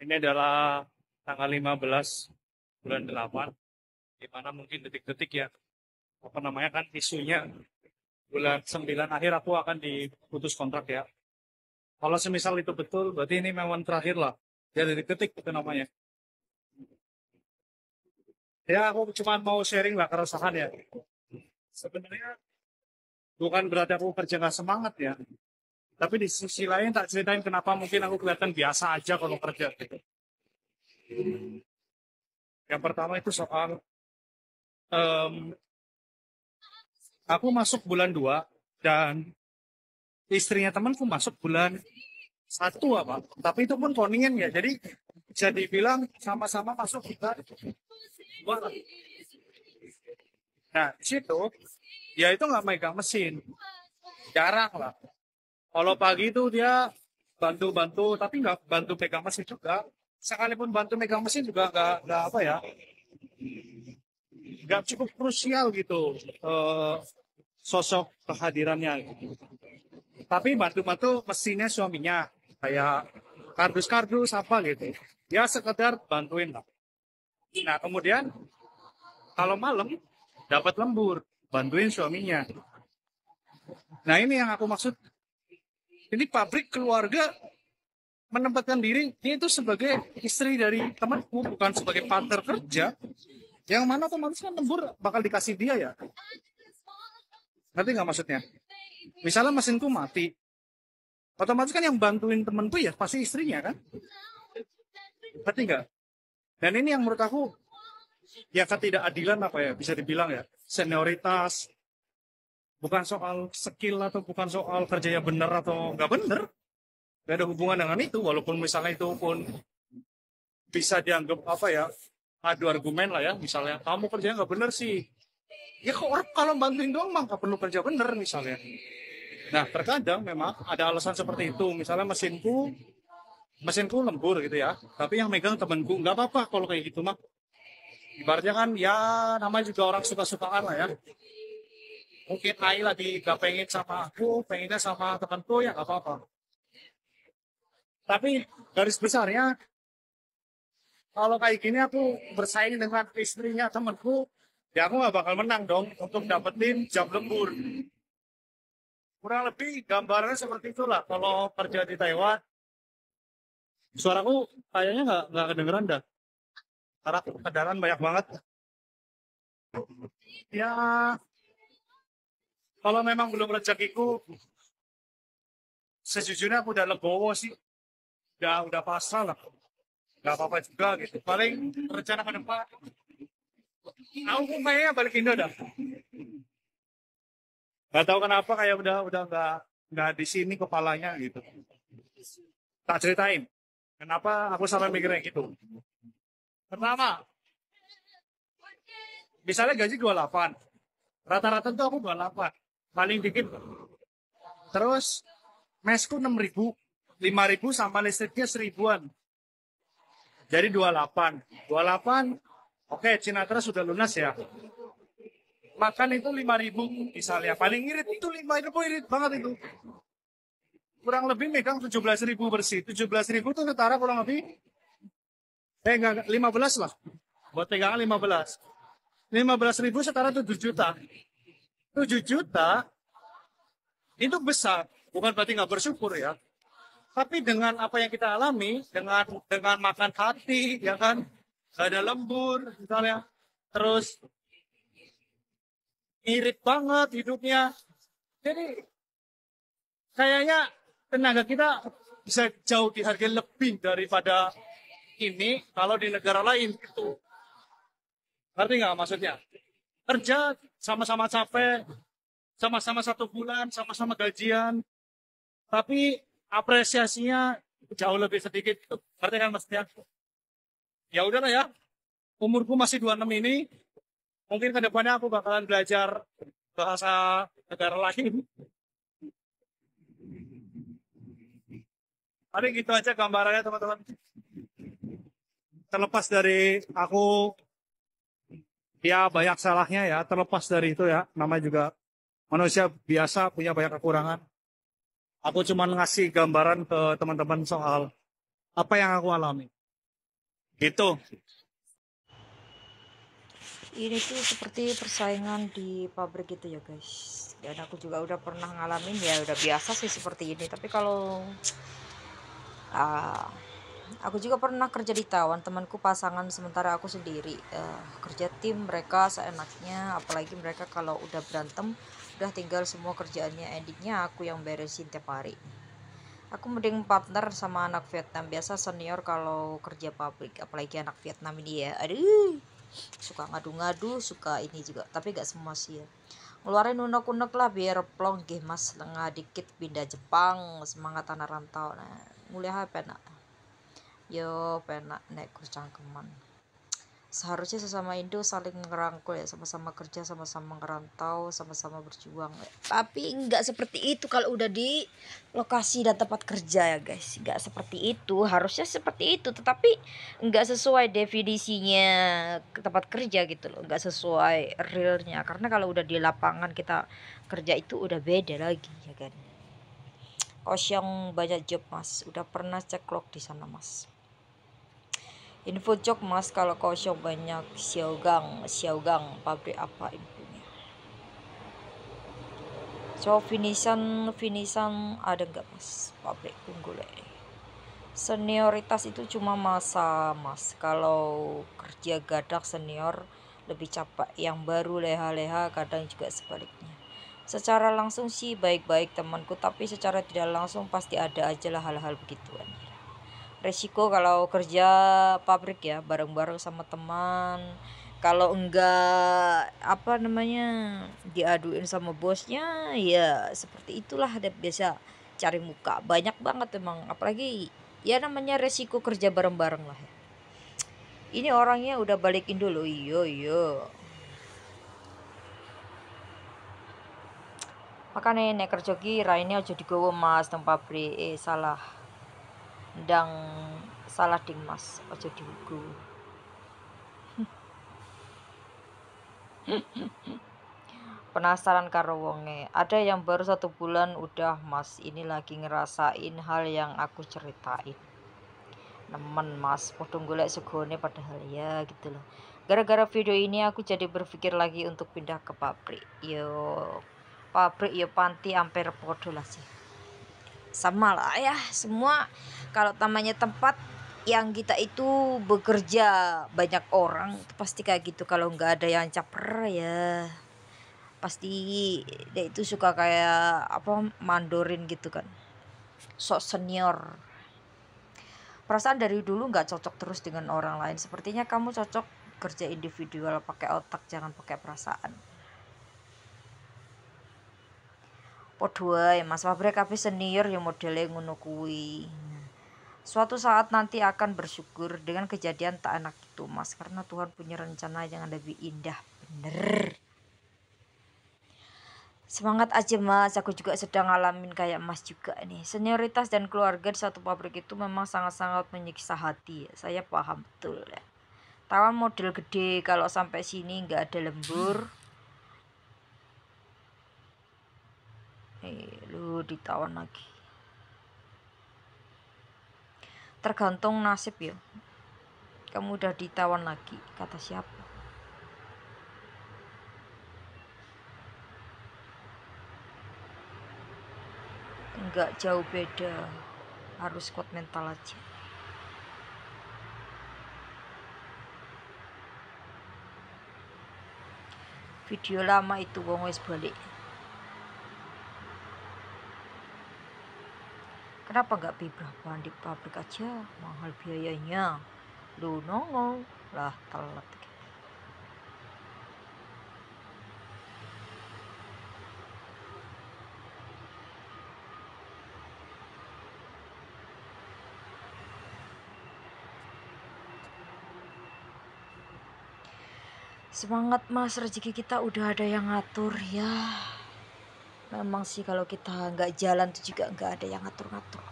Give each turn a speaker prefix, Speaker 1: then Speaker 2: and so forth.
Speaker 1: Ini adalah tanggal 15 bulan 8, di mana mungkin detik-detik ya, apa namanya kan isunya bulan 9 akhir aku akan diputus kontrak ya. Kalau semisal itu betul, berarti ini memang terakhir lah. Ya detik-detik itu namanya. Ya aku cuma mau sharing lah keresahan ya. Sebenarnya bukan berarti aku kerja nggak semangat ya. Tapi di sisi lain tak ceritain kenapa mungkin aku kelihatan biasa aja kalau kerja gitu. Yang pertama itu soal em, aku masuk bulan 2 dan istrinya temanku masuk bulan 1 apa. Tapi itu pun koningen ya. Jadi bisa dibilang sama-sama masuk bulan 2. Nah, di situ dia itu nggak megang mesin. Jarang lah. Kalau pagi itu dia bantu-bantu, tapi nggak bantu pegang mesin juga. Sekalipun bantu megang mesin juga nggak apa ya, nggak cukup krusial gitu sosok kehadirannya gitu. Tapi bantu-bantu mesinnya suaminya kayak kardus-kardus apa gitu. Ya sekedar bantuin lah. Nah kemudian kalau malam dapat lembur bantuin suaminya. Nah ini yang aku maksud. Ini pabrik keluarga menempatkan diri itu sebagai istri dari temanku bukan sebagai partner kerja. Yang mana otomatis kan lembur bakal dikasih dia ya. Ngerti nggak maksudnya? Misalnya mesinku mati, otomatis kan yang bantuin temenku ya pasti istrinya kan. Ngerti nggak? Dan ini yang menurut aku ya ketidakadilan apa ya bisa dibilang ya. Senioritas, bukan soal skill atau bukan soal kerjanya benar atau nggak benar. Gak ada hubungan dengan itu, walaupun misalnya itu pun bisa dianggap apa ya, adu argumen lah ya. Misalnya kamu kerjanya nggak benar sih, ya kok orang kalau bantuin doang mah nggak perlu kerja bener misalnya. Nah terkadang memang ada alasan seperti itu. Misalnya mesinku lembur gitu ya, tapi yang megang temanku nggak apa-apa kalau kayak gitu mah. Ibaratnya kan ya namanya juga orang suka-sukaan lah ya. Mungkin Ai lagi gak pengen sama aku, pengennya sama temanku ya nggak apa-apa. Tapi garis besarnya kalau kayak gini aku bersaing dengan istrinya temanku, ya aku nggak bakal menang dong untuk dapetin jam lembur. Kurang lebih gambarannya seperti itulah kalau kerja di Taiwan. Suaraku kayaknya nggak kedengeran dah, karena kendaraan banyak banget. Ya kalau memang belum rezekiku, sejujurnya aku udah legowo sih, udah pasrah lah. Nggak apa-apa juga gitu. Paling rencana ke depan, aku kayaknya balik Indo dah. Gak tahu kenapa kayak udah nggak di sini kepalanya gitu. Tak ceritain kenapa aku sampai mikirnya gitu. Pertama, misalnya gaji 28, rata-rata tuh aku 28, paling dikit. Terus mesku 6.000, 5.000 sama listriknya 1.000-an. Jadi 28, 28. Oke, Cinatra sudah lunas ya. Makan itu 5.000 misalnya, paling irit itu 5.000, irit banget itu. Kurang lebih megang 17.000 bersih. 17.000 itu setara kurang lebih enggak 15 lah. Buat pegangan 15. 15.000 setara 7 juta. 7 juta itu besar. Bukan berarti nggak bersyukur ya. Tapi dengan apa yang kita alami, dengan makan hati, ya kan, gak ada lembur, misalnya, terus irit banget hidupnya. Jadi kayaknya tenaga kita bisa jauh dihargai lebih daripada ini kalau di negara lain gitu. Ngerti nggak maksudnya? Kerja sama-sama capek, sama-sama 1 bulan, sama-sama gajian, tapi apresiasinya jauh lebih sedikit. Ngerti kan maksudnya? Ya udahlah ya, umurku masih 26 ini, mungkin kedepannya aku bakalan belajar bahasa negara lain. Paling gitu aja gambarannya teman-teman. Terlepas dari aku ya banyak salahnya ya, terlepas dari itu ya, namanya juga manusia biasa punya banyak kekurangan. Aku cuma ngasih gambaran ke teman-teman soal apa yang aku alami. Gitu.
Speaker 2: Ini tuh seperti persaingan di pabrik gitu ya guys, dan aku juga udah pernah ngalamin ya, udah biasa sih seperti ini. Tapi kalau ah, aku juga pernah kerja di Taiwan, temanku pasangan sementara aku sendiri. Kerja tim mereka seenaknya, apalagi mereka kalau udah berantem udah tinggal semua kerjaannya, endingnya aku yang beresin tiap hari. Aku mending partner sama anak Vietnam, biasa senior kalau kerja pabrik, apalagi anak Vietnam ini ya, aduh, suka ngadu-ngadu, suka ini juga, tapi gak semua sih ya. Ngeluarin unek-unek lah biar plong gih mas, lengah dikit pindah Jepang, semangat tanah rantau. Nah, mulai apa nak? Yo penak nek cangkeman. Seharusnya sesama Indo saling ngerangkul ya, sama-sama kerja, sama-sama ngerantau, sama-sama berjuang. Tapi nggak seperti itu kalau udah di lokasi dan tempat kerja ya guys. Nggak seperti itu, harusnya seperti itu, tetapi nggak sesuai definisinya ke tempat kerja gitu loh, nggak sesuai realnya. Karena kalau udah di lapangan kita kerja itu udah beda lagi ya kan. Kosong banyak job mas, udah pernah cek log di sana mas. Info jok mas, kalau kosong banyak Xiaogang pabrik apa infonya? So finisan ada nggak mas pabrik unggul ini? Senioritas itu cuma masa mas, kalau kerja gadak senior lebih capek, yang baru leha-leha kadang juga sebaliknya. Secara langsung sih baik-baik temanku, tapi secara tidak langsung pasti ada aja lah hal-hal begituan. Resiko kalau kerja pabrik ya bareng-bareng sama teman, kalau enggak apa namanya diaduin sama bosnya ya seperti itulah, ada biasa cari muka banyak banget emang, apalagi ya namanya resiko kerja bareng-bareng lah ya. Ini orangnya udah balikin dulu, iyo iyo, makanya nek kerja ki raine aja digowo mas teng pabrik, salah ndang, salah ding mas, aja digowo. Penasaran karo wonge, ada yang baru 1 bulan udah mas, ini lagi ngerasain hal yang aku ceritain. Nemen mas, podo golek segone padahal ya gitu loh. Gara-gara video ini aku jadi berpikir lagi untuk pindah ke pabrik. Yo pabrik yo panti ampere podo lah sih, sama lah ya semua. Kalau namanya tempat yang kita itu bekerja banyak orang pasti kayak gitu, kalau nggak ada yang caper ya pasti dia itu suka kayak apa mandorin gitu kan, sok senior. Perasaan dari dulu nggak cocok terus dengan orang lain, sepertinya kamu cocok kerja individual, pakai otak jangan pakai perasaan. Podo ae mas, pabrik kabeh senior ya modele ngono kuwi. Suatu saat nanti akan bersyukur dengan kejadian tak enak itu mas, karena Tuhan punya rencana yang lebih indah, bener. Semangat aja mas, aku juga sedang ngalamin kayak mas juga nih. Senioritas dan keluarga di satu pabrik itu memang sangat-sangat menyiksa hati ya. Saya paham betul ya. Tawan model gede, kalau sampai sini nggak ada lembur. Lu ditawan lagi. Tergantung nasib ya. Kamu udah ditawan lagi, kata siapa? Nggak jauh beda, harus kuat mental aja. Video lama itu wong wis balik. Kenapa nggak berapa di pabrik aja, mahal biayanya. Lu nongol lah telat. Semangat mas, rezeki kita udah ada yang ngatur ya. Memang sih kalau kita nggak jalan tuh juga nggak ada yang ngatur-ngatur.